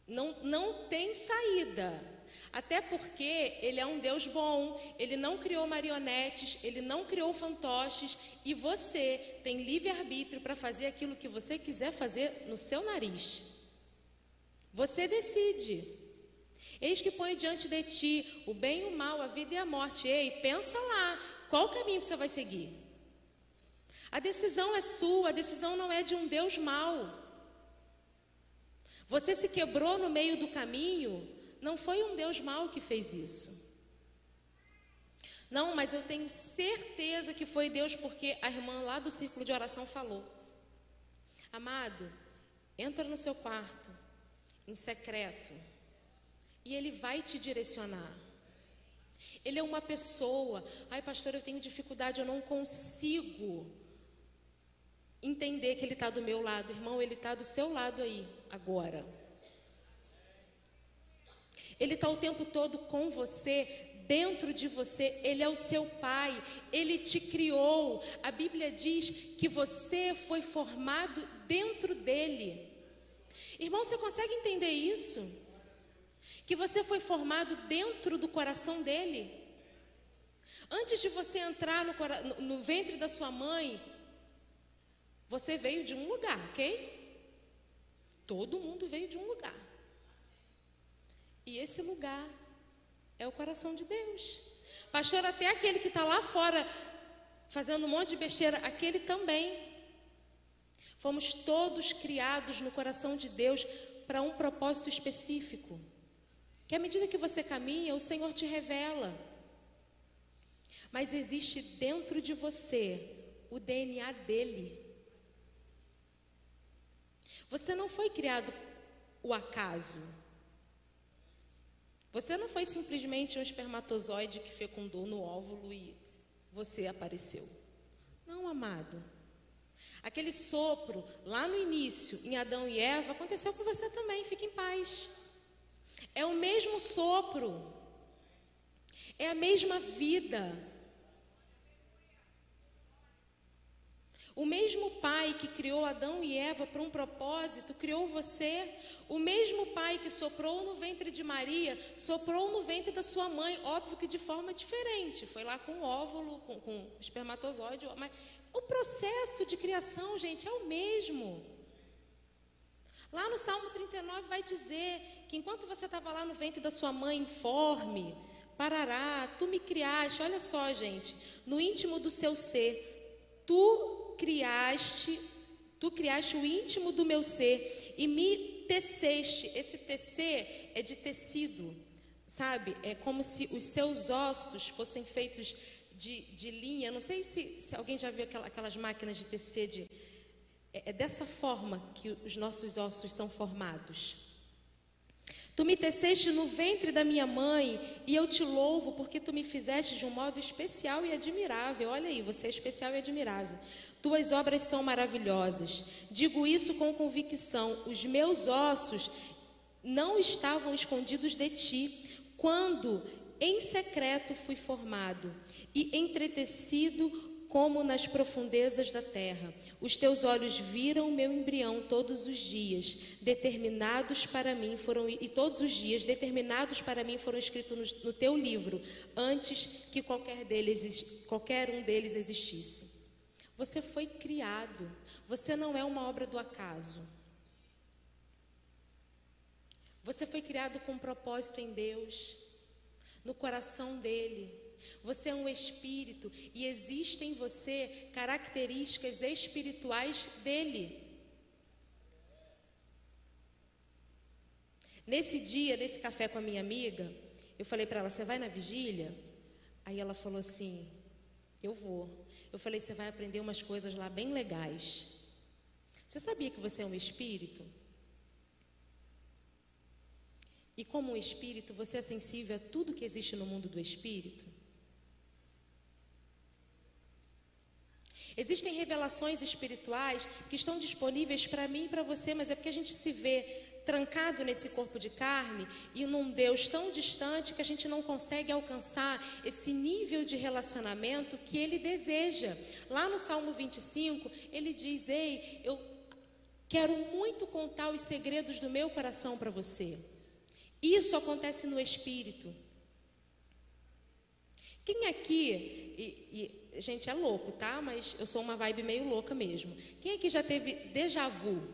Não tem saída. Até porque ele é um Deus bom, ele não criou marionetes, ele não criou fantoches, e você tem livre-arbítrio para fazer aquilo que você quiser fazer no seu nariz. Você decide. Eis que põe diante de ti o bem e o mal, a vida e a morte. Ei, pensa lá, qual o caminho que você vai seguir? A decisão é sua, a decisão não é de um Deus mau. Você se quebrou no meio do caminho, não foi um Deus mau que fez isso. Não, mas eu tenho certeza que foi Deus, porque a irmã lá do círculo de oração falou. Amado, entra no seu quarto, em secreto, e Ele vai te direcionar. Ele é uma pessoa. Ai, pastor, eu tenho dificuldade, eu não consigo entender que Ele está do meu lado. Irmão, Ele está do seu lado aí, agora. Ele está o tempo todo com você, dentro de você. Ele é o seu pai, Ele te criou. A Bíblia diz que você foi formado dentro dEle. Irmão, você consegue entender isso? Que você foi formado dentro do coração dEle? Antes de você entrar no ventre da sua mãe, você veio de um lugar, ok? Todo mundo veio de um lugar. E esse lugar é o coração de Deus. Pastor, até aquele que está lá fora fazendo um monte de besteira, aquele também. Fomos todos criados no coração de Deus para um propósito específico. Que à medida que você caminha, o Senhor te revela. Mas existe dentro de você o DNA dele. Você não foi criado ao acaso. Você não foi simplesmente um espermatozoide que fecundou no óvulo e você apareceu. Não, amado. Aquele sopro lá no início, em Adão e Eva, aconteceu com você também. Fique em paz. É o mesmo sopro. É a mesma vida. O mesmo Pai que criou Adão e Eva para um propósito, criou você. O mesmo Pai que soprou no ventre de Maria, soprou no ventre da sua mãe. Óbvio que de forma diferente. Foi lá com o óvulo, com o espermatozoide. Mas o processo de criação, gente, é o mesmo. Lá no Salmo 39 vai dizer que enquanto você estava lá no ventre da sua mãe, informe, parará, tu me criaste. Olha só, gente, no íntimo do seu ser, tu criaste o íntimo do meu ser e me teceste. Esse tecer é de tecido, sabe? É como se os seus ossos fossem feitos de linha. Não sei se alguém já viu aquelas máquinas de tecer. É dessa forma que os nossos ossos são formados. Tu me teceste no ventre da minha mãe, e eu te louvo porque tu me fizeste de um modo especial e admirável. Olha aí, você é especial e admirável. Tuas obras são maravilhosas. Digo isso com convicção. Os meus ossos não estavam escondidos de ti, quando em secreto fui formado e entretecido como nas profundezas da terra. Os teus olhos viram o meu embrião todos os dias, determinados para mim foram, e todos os dias determinados para mim foram escritos no teu livro, antes que qualquer um deles existisse. Você foi criado, você não é uma obra do acaso. Você foi criado com um propósito em Deus, no coração dele. Você é um espírito e existem em você características espirituais dele. Nesse dia, nesse café com a minha amiga, eu falei para ela, você vai na vigília? Aí ela falou assim, eu vou. Eu falei, você vai aprender umas coisas lá bem legais. Você sabia que você é um espírito? E como um espírito, você é sensível a tudo que existe no mundo do espírito? Existem revelações espirituais que estão disponíveis para mim e para você, mas é porque a gente se vê trancado nesse corpo de carne e num Deus tão distante que a gente não consegue alcançar esse nível de relacionamento que Ele deseja. Lá no Salmo 25, Ele diz, ei, eu quero muito contar os segredos do meu coração para você. Isso acontece no Espírito. Quem aqui, gente, é louco, tá? Mas eu sou uma vibe meio louca mesmo. Quem aqui já teve déjà vu?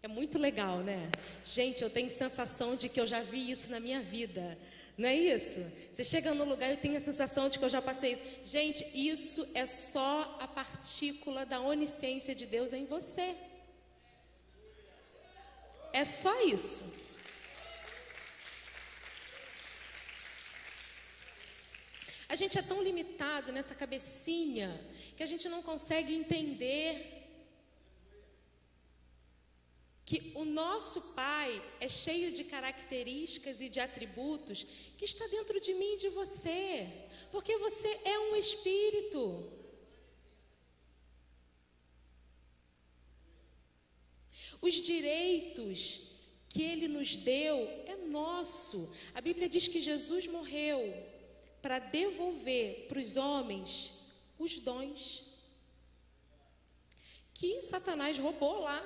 É muito legal, né? Gente, eu tenho sensação de que eu já vi isso na minha vida. Não é isso? Você chega no lugar e tem a sensação de que eu já passei isso. Gente, isso é só a partícula da onisciência de Deus em você. É só isso. A gente é tão limitado nessa cabecinha que a gente não consegue entender que o nosso Pai é cheio de características e de atributos que está dentro de mim e de você, porque você é um espírito. Os direitos que Ele nos deu é nosso. A Bíblia diz que Jesus morreu para devolver para os homens os dons que Satanás roubou lá.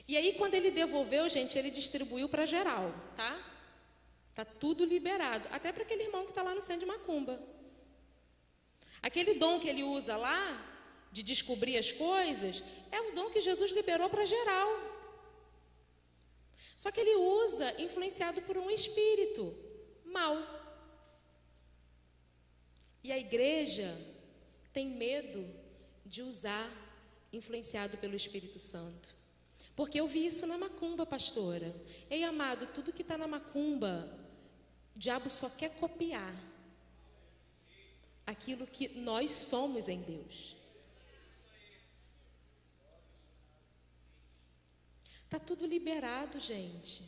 E aí, quando ele devolveu, gente, ele distribuiu para geral, tá? Tá tudo liberado, até para aquele irmão que está lá no centro de macumba. Aquele dom que ele usa lá, de descobrir as coisas, é o dom que Jesus liberou para geral. Só que ele usa influenciado por um espírito mau. E a igreja tem medo de usar influenciado pelo Espírito Santo. Porque eu vi isso na macumba, pastora. Ei, amado, tudo que está na macumba, o diabo só quer copiar aquilo que nós somos em Deus. Está tudo liberado, gente.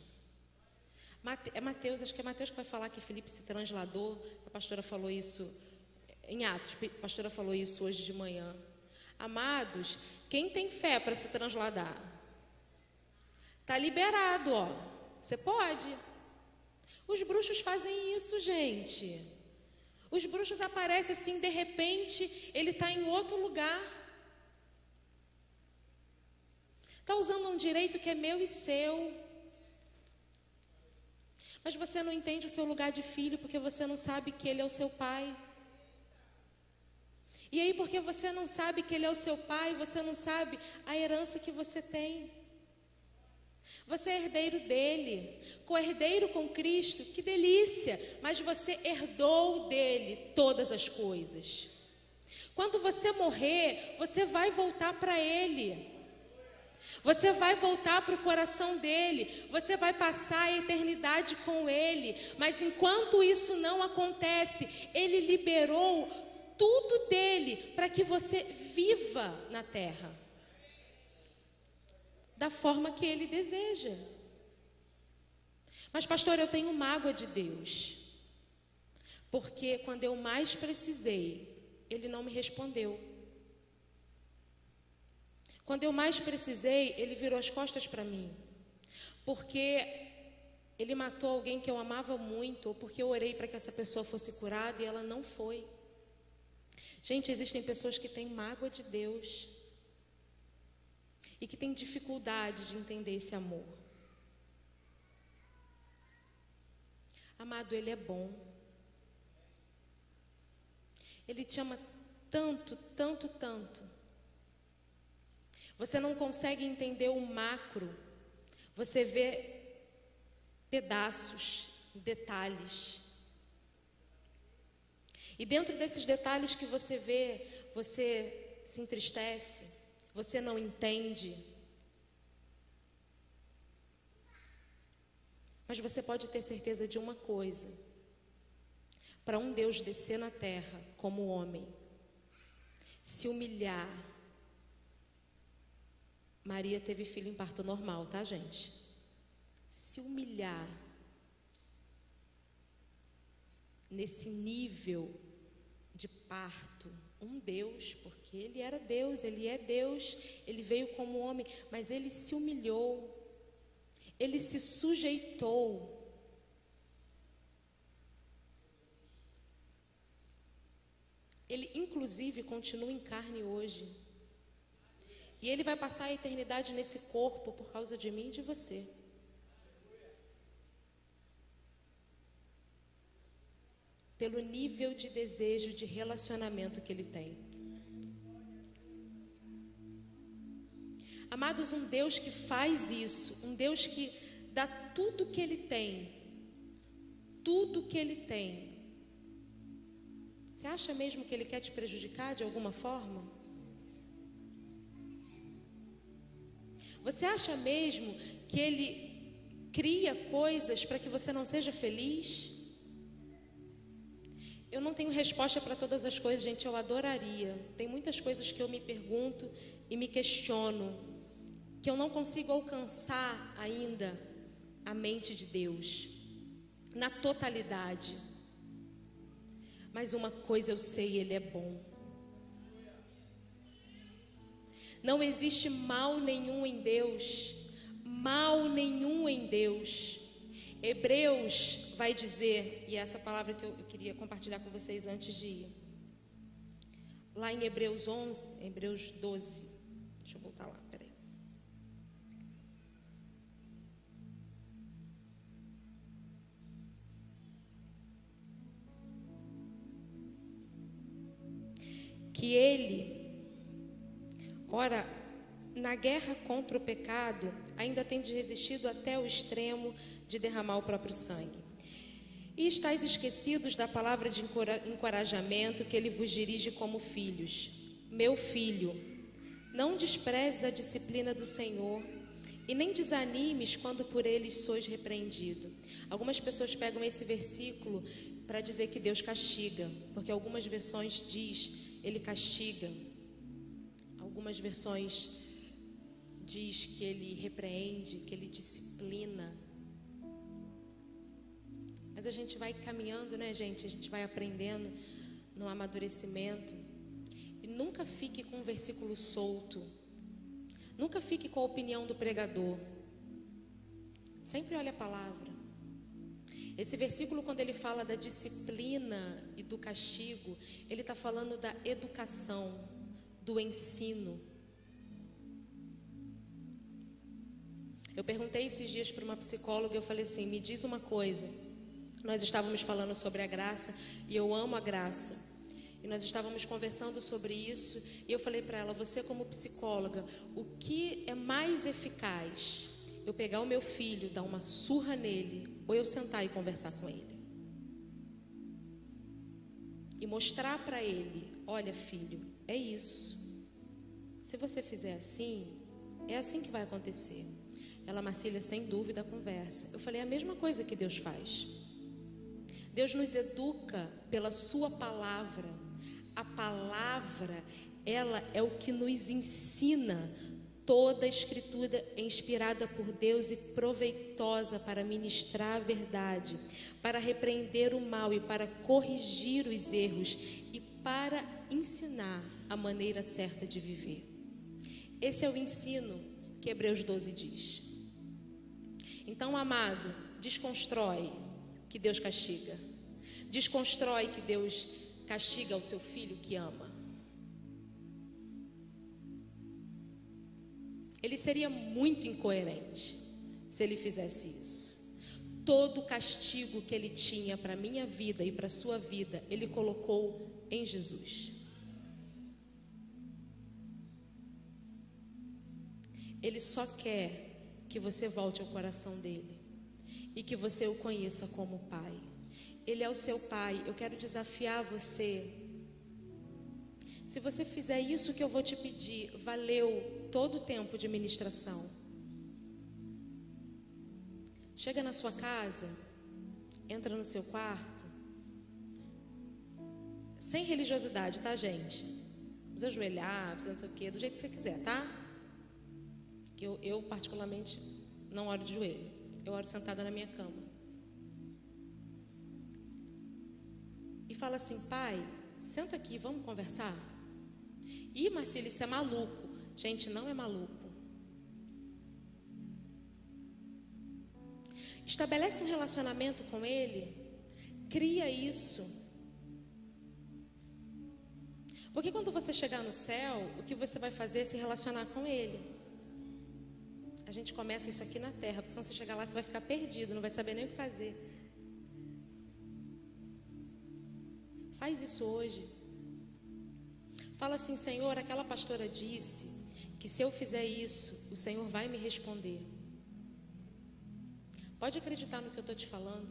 É Mateus, acho que é Mateus que vai falar que Filipe se transladou. A pastora falou isso em Atos, a pastora falou isso hoje de manhã. Amados, quem tem fé para se transladar? Está liberado, ó. Você pode. Os bruxos fazem isso, gente. Os bruxos aparecem assim, de repente, ele está em outro lugar. Está usando um direito que é meu e seu. Mas você não entende o seu lugar de filho, porque você não sabe que ele é o seu pai. E aí, porque você não sabe que ele é o seu pai, você não sabe a herança que você tem. Você é herdeiro dele, co-herdeiro com Cristo, que delícia, mas você herdou dele todas as coisas. Quando você morrer, você vai voltar para ele. Você vai voltar para o coração dele, você vai passar a eternidade com ele, mas enquanto isso não acontece, ele liberou tudo dele para que você viva na terra. da forma que Ele deseja. Mas, pastor, eu tenho mágoa de Deus, porque quando eu mais precisei, Ele não me respondeu. Quando eu mais precisei, Ele virou as costas para mim, porque Ele matou alguém que eu amava muito, ou porque eu orei para que essa pessoa fosse curada e ela não foi. Gente, existem pessoas que têm mágoa de Deus e que têm dificuldade de entender esse amor. Amado, Ele é bom. Ele te ama tanto, tanto, tanto. Você não consegue entender o macro. Você vê pedaços, detalhes. E dentro desses detalhes que você vê, você se entristece, você não entende. Mas você pode ter certeza de uma coisa: para um Deus descer na terra como homem, se humilhar. Maria teve filho em parto normal, tá, gente? Se humilhar nesse nível de parto, um Deus, porque Ele era Deus, Ele é Deus, Ele veio como homem, mas Ele se humilhou, Ele se sujeitou. Ele, inclusive, continua em carne hoje. E Ele vai passar a eternidade nesse corpo por causa de mim e de você. Pelo nível de desejo, de relacionamento que Ele tem. Amados, um Deus que faz isso, um Deus que dá tudo que Ele tem, tudo que Ele tem. Você acha mesmo que Ele quer te prejudicar de alguma forma? Você acha mesmo que Ele cria coisas para que você não seja feliz? Eu não tenho resposta para todas as coisas, gente, eu adoraria. Tem muitas coisas que eu me pergunto e me questiono, que eu não consigo alcançar ainda a mente de Deus, na totalidade. Mas uma coisa eu sei, Ele é bom. Não existe mal nenhum em Deus, mal nenhum em Deus. Hebreus vai dizer, e essa palavra que eu queria compartilhar com vocês antes de ir. Lá em Hebreus 12, deixa eu voltar lá, peraí. Que Ele, ora, na guerra contra o pecado, ainda tem resistido até o extremo de derramar o próprio sangue. E estáis esquecidos da palavra de encorajamento que Ele vos dirige como filhos. Meu filho, não desprezes a disciplina do Senhor e nem desanimes quando por eles sois repreendido. Algumas pessoas pegam esse versículo para dizer que Deus castiga, porque algumas versões diz Ele castiga. Algumas versões diz que Ele repreende, que Ele disciplina. Mas a gente vai caminhando, né, gente? A gente vai aprendendo no amadurecimento. E nunca fique com um versículo solto. Nunca fique com a opinião do pregador. Sempre olhe a palavra. Esse versículo, quando ele fala da disciplina e do castigo, ele está falando da educação, do ensino. Eu perguntei esses dias para uma psicóloga, eu falei assim, me diz uma coisa. Nós estávamos falando sobre a graça, e eu amo a graça. E nós estávamos conversando sobre isso, e eu falei para ela, você como psicóloga, o que é mais eficaz? Eu pegar o meu filho, dar uma surra nele, ou eu sentar e conversar com ele? E mostrar para ele, olha filho, é isso. Se você fizer assim, é assim que vai acontecer. Ela, Marcília, sem dúvida, conversa. Eu falei, é a mesma coisa que Deus faz. Deus nos educa pela sua palavra. A palavra, ela é o que nos ensina Toda a Escritura é inspirada por Deus e proveitosa para ministrar a verdade, para repreender o mal e para corrigir os erros e para ensinar a maneira certa de viver. Esse é o ensino que Hebreus 12 diz. Então, amado, desconstrói que Deus castiga. Desconstrói que Deus castiga o seu filho que ama. Ele seria muito incoerente se ele fizesse isso. Todo o castigo que ele tinha para a minha vida e para a sua vida, ele colocou em Jesus. Ele só quer que você volte ao coração dele e que você o conheça como Pai. Ele é o seu Pai. Eu quero desafiar você. Se você fizer isso que eu vou te pedir, valeu todo o tempo de ministração. Chega na sua casa, entra no seu quarto, sem religiosidade, tá, gente? Não precisa ajoelhar, precisa não sei o quê, do jeito que você quiser, tá? Que eu particularmente não oro de joelho, eu oro sentada na minha cama. E fala assim: Pai, senta aqui, vamos conversar? Ih, Marcílio, isso é maluco. Gente, não é maluco. Estabelece um relacionamento com Ele. Cria isso. Porque quando você chegar no céu, o que você vai fazer é se relacionar com Ele. A gente começa isso aqui na terra, porque senão você chegar lá, você vai ficar perdido, não vai saber nem o que fazer. Faz isso hoje. Fala assim: Senhor, aquela pastora disse que se eu fizer isso, o Senhor vai me responder. Pode acreditar no que eu estou te falando.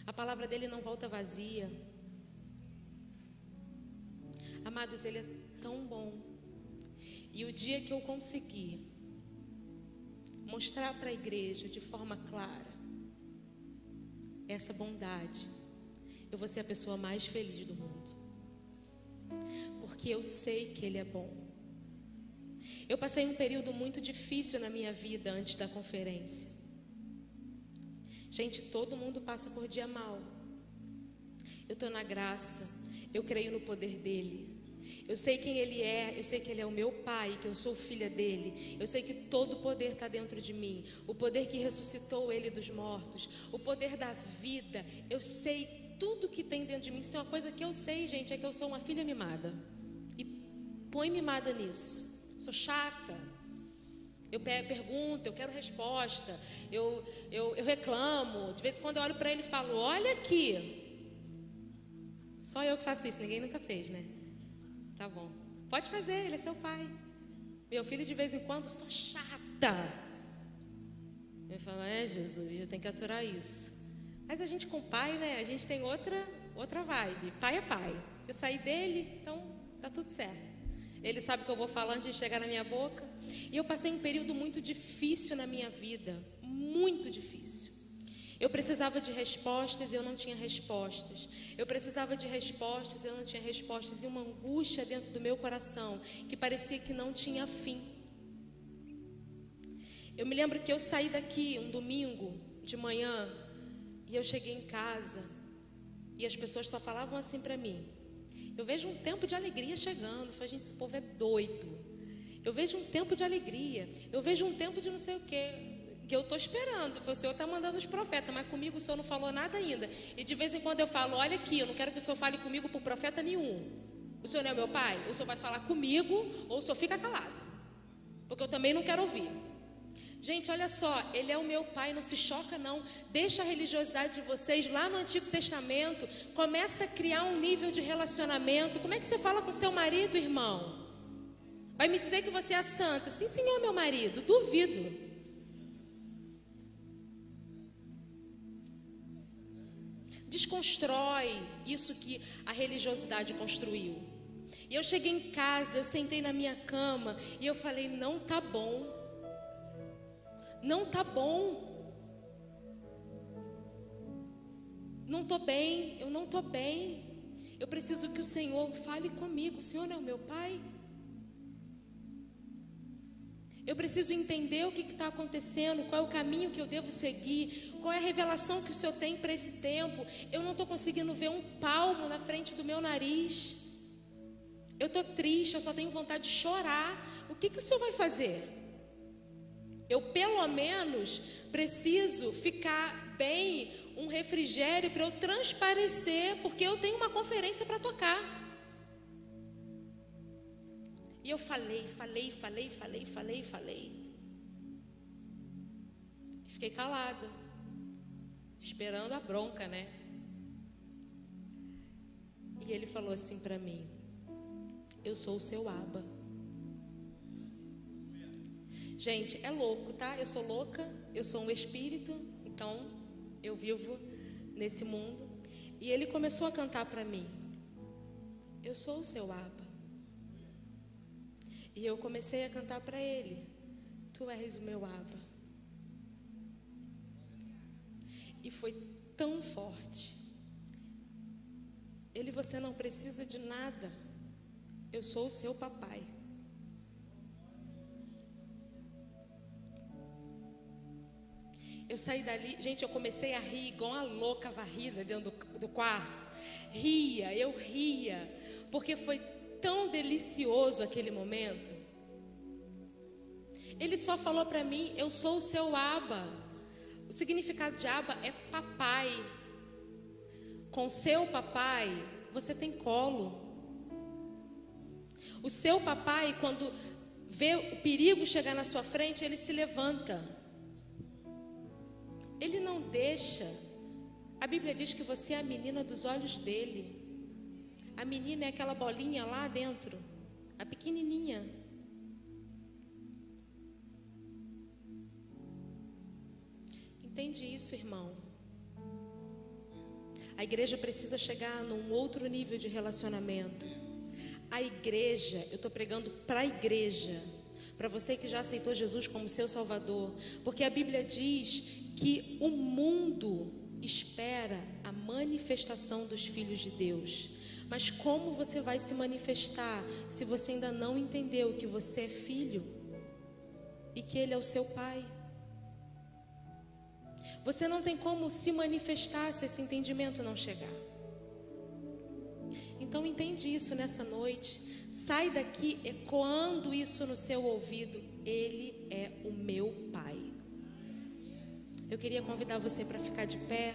A palavra dele não volta vazia. Amados, ele é tão bom. E o dia que eu conseguir mostrar para a igreja de forma clara essa bondade, eu vou ser a pessoa mais feliz do mundo. Porque eu sei que Ele é bom. Eu passei um período muito difícil na minha vida antes da conferência. Gente, todo mundo passa por dia mal. Eu estou na graça, eu creio no poder dEle. Eu sei quem Ele é, eu sei que Ele é o meu Pai, que eu sou filha dEle. Eu sei que todo o poder está dentro de mim. O poder que ressuscitou Ele dos mortos, o poder da vida. Eu sei tudo que tem dentro de mim. Se tem uma coisa que eu sei, gente, é que eu sou uma filha mimada. E põe mimada nisso. Sou chata. Eu pergunto, eu quero resposta. Eu reclamo. De vez em quando eu olho para ele e falo: olha aqui. Só eu que faço isso, ninguém nunca fez, né? Tá bom. Pode fazer, ele é seu pai. Meu filho, de vez em quando, sou chata. Eu falo: Jesus, eu tenho que aturar isso. Mas a gente com o pai, né? A gente tem outra vibe. Pai é pai. Eu saí dele, então tá tudo certo. Ele sabe o que eu vou falar antes de chegar na minha boca. E eu passei um período muito difícil na minha vida. Muito difícil. Eu precisava de respostas e eu não tinha respostas. Eu precisava de respostas e eu não tinha respostas. E uma angústia dentro do meu coração que parecia que não tinha fim. Eu me lembro que eu saí daqui um domingo de manhã e eu cheguei em casa e as pessoas só falavam assim para mim: eu vejo um tempo de alegria chegando. Eu falei: gente, esse povo é doido. Eu vejo um tempo de alegria. Eu vejo um tempo de não sei o quê, que eu estou esperando. O Senhor está mandando os profetas, mas comigo o Senhor não falou nada ainda. E de vez em quando eu falo: olha aqui, eu não quero que o Senhor fale comigo por profeta nenhum. O Senhor não é meu pai? Ou o Senhor vai falar comigo, ou o Senhor fica calado, porque eu também não quero ouvir. Gente, olha só, Ele é o meu Pai, não se choca não. Deixa a religiosidade de vocês lá no Antigo Testamento. Começa a criar um nível de relacionamento. Como é que você fala com seu marido, irmão? Vai me dizer que você é santa? Sim, senhor, meu marido. Duvido. Desconstrói isso que a religiosidade construiu. E eu cheguei em casa, eu sentei na minha cama e eu falei: não tá bom. Não tá bom. Não tô bem, eu não tô bem. Eu preciso que o Senhor fale comigo. O Senhor é o meu Pai. Eu preciso entender o que está acontecendo, qual é o caminho que eu devo seguir, qual é a revelação que o Senhor tem para esse tempo. Eu não estou conseguindo ver um palmo na frente do meu nariz. Eu estou triste, eu só tenho vontade de chorar. O que o Senhor vai fazer? Eu, pelo menos, preciso ficar bem, um refrigério para eu transparecer, porque eu tenho uma conferência para tocar. E eu falei. Fiquei calada, esperando a bronca, né? E ele falou assim para mim: eu sou o seu Abba. Gente, é louco, tá? Eu sou louca, eu sou um espírito, então eu vivo nesse mundo. E ele começou a cantar para mim: eu sou o seu Abba. E eu comecei a cantar para ele: tu és o meu Abba. E foi tão forte. Ele: você não precisa de nada, eu sou o seu papai. Eu saí dali, gente, eu comecei a rir igual uma louca varrida dentro do quarto. Eu ria, porque foi tão delicioso aquele momento. Ele só falou para mim: eu sou o seu Abba. O significado de Abba é papai. Com seu papai você tem colo. O seu papai, quando vê o perigo chegar na sua frente, ele se levanta. Ele não deixa. A Bíblia diz que você é a menina dos olhos dele. A menina é aquela bolinha lá dentro, a pequenininha. Entende isso, irmão? A igreja precisa chegar num outro nível de relacionamento. A igreja, eu estou pregando para a igreja, para você que já aceitou Jesus como seu Salvador, porque a Bíblia diz que o mundo espera a manifestação dos filhos de Deus. Mas como você vai se manifestar se você ainda não entendeu que você é filho e que Ele é o seu pai? Você não tem como se manifestar se esse entendimento não chegar. Então entende isso nessa noite. Sai daqui ecoando isso no seu ouvido: Ele é o meu pai. Eu queria convidar você para ficar de pé.